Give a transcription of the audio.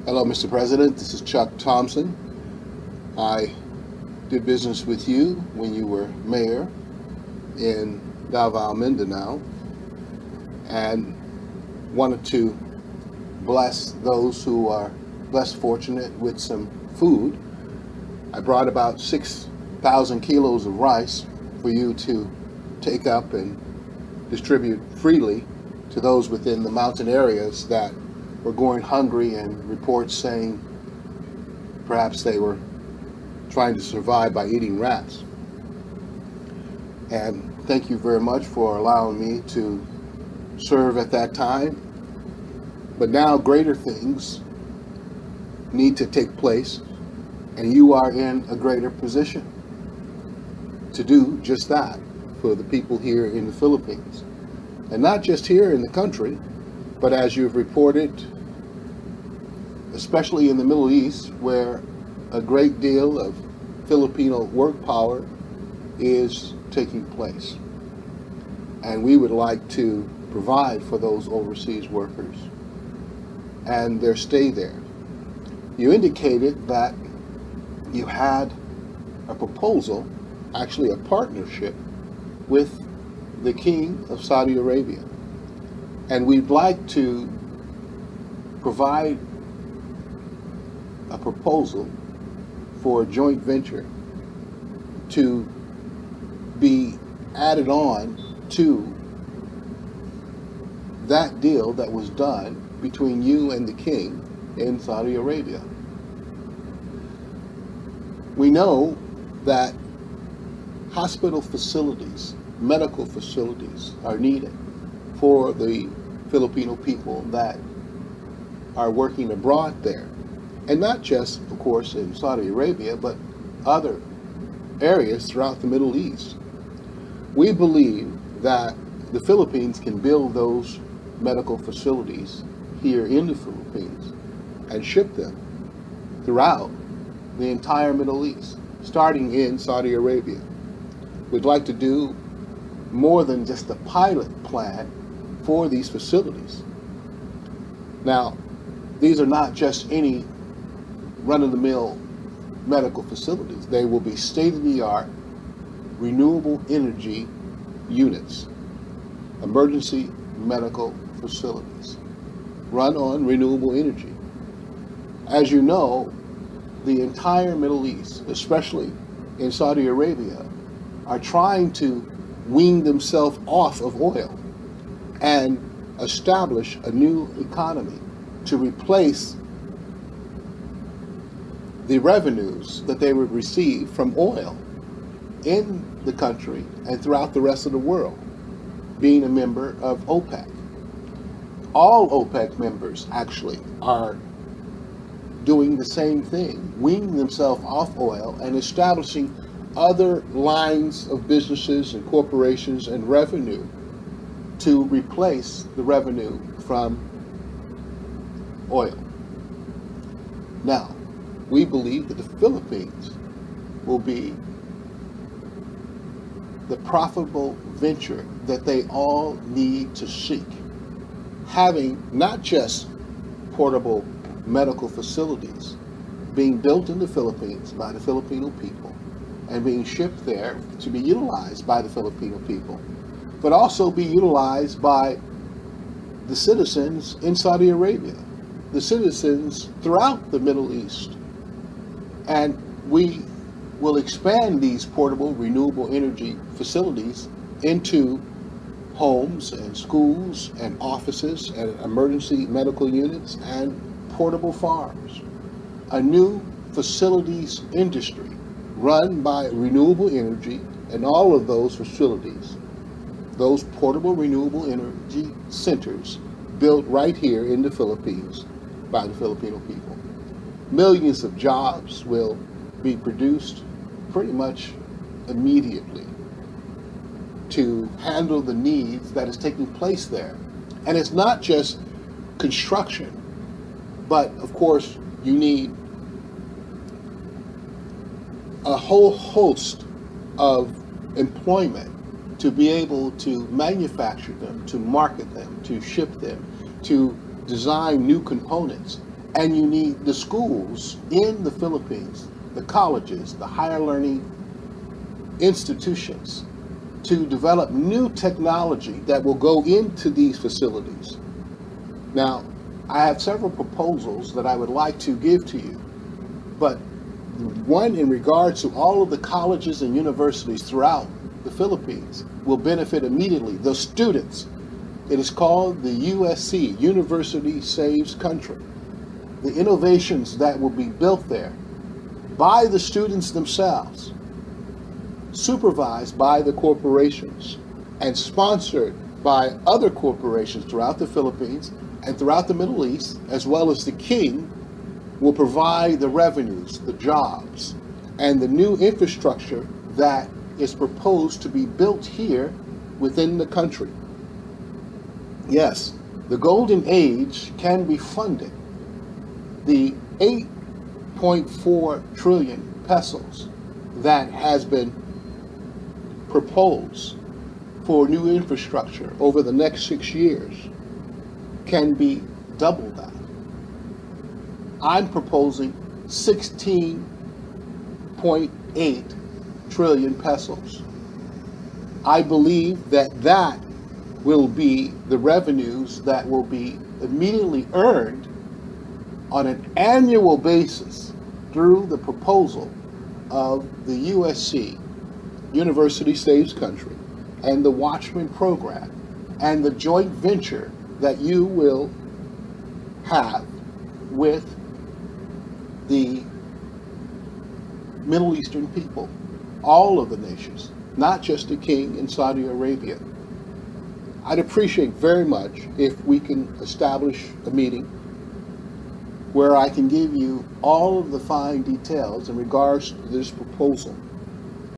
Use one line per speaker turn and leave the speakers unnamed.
Hello, Mr. President. This is Chuck Thompson. I did business with you when you were mayor in Davao Mindanao and wanted to bless those who are less fortunate with some food. I brought about 6,000 kilos of rice for you to take up and distribute freely to those within the mountain areas that were going hungry, and reports saying perhaps they were trying to survive by eating rats. And thank you very much for allowing me to serve at that time. But now greater things need to take place, and you are in a greater position to do just that for the people here in the Philippines. And not just here in the country, but as you've reported, especially in the Middle East, where a great deal of Filipino work power is taking place. And we would like to provide for those overseas workers and their stay there. You indicated that you had a proposal, actually a partnership, with the King of Saudi Arabia. And we'd like to provide a proposal for a joint venture to be added on to that deal that was done between you and the King in Saudi Arabia. We know that hospital facilities, medical facilities are needed for the Filipino people that are working abroad there. And not just, of course, in Saudi Arabia, but other areas throughout the Middle East. We believe that the Philippines can build those medical facilities here in the Philippines and ship them throughout the entire Middle East, starting in Saudi Arabia. We'd like to do more than just a pilot plan for these facilities. Now, these are not just any run-of-the-mill medical facilities. They will be state-of-the-art renewable energy units, emergency medical facilities, run on renewable energy. As you know, the entire Middle East, especially in Saudi Arabia, are trying to wean themselves off of oil and establish a new economy to replace the revenues that they would receive from oil in the country and throughout the rest of the world, being a member of OPEC. All OPEC members actually are doing the same thing, weaning themselves off oil and establishing other lines of businesses and corporations and revenue to replace the revenue from oil. Now, we believe that the Philippines will be the profitable venture that they all need to seek, having not just portable medical facilities being built in the Philippines by the Filipino people and being shipped there to be utilized by the Filipino people, but also be utilized by the citizens in Saudi Arabia, the citizens throughout the Middle East. And we will expand these portable renewable energy facilities into homes and schools and offices and emergency medical units and portable farms. A new facilities industry run by renewable energy, and all of those facilities, those portable renewable energy centers, built right here in the Philippines by the Filipino people. Millions of jobs will be produced pretty much immediately to handle the needs that is taking place there. And it's not just construction, but of course you need a whole host of employment to be able to manufacture them, to market them, to ship them, to design new components, And you need the schools in the Philippines, the colleges, the higher learning institutions to develop new technology that will go into these facilities. Now, I have several proposals that I would like to give to you, but one in regards to all of the colleges and universities throughout the Philippines will benefit immediately the students. It is called the USC, University Saves Country. The innovations that will be built there by the students themselves, supervised by the corporations, and sponsored by other corporations throughout the Philippines and throughout the Middle East, as well as the king, will provide the revenues, the jobs, and the new infrastructure that is proposed to be built here within the country. Yes, the golden age can be funded. The 8.4 trillion pesos that has been proposed for new infrastructure over the next 6 years can be double that. I'm proposing 16.8 trillion pesos. I believe that that will be the revenues that will be immediately earned on an annual basis through the proposal of the USC, University Saves Country, and the Watchmen program, and the joint venture that you will have with the Middle Eastern people, all of the nations, not just the king in Saudi Arabia. I'd appreciate very much if we can establish a meeting where I can give you all of the fine details in regards to this proposal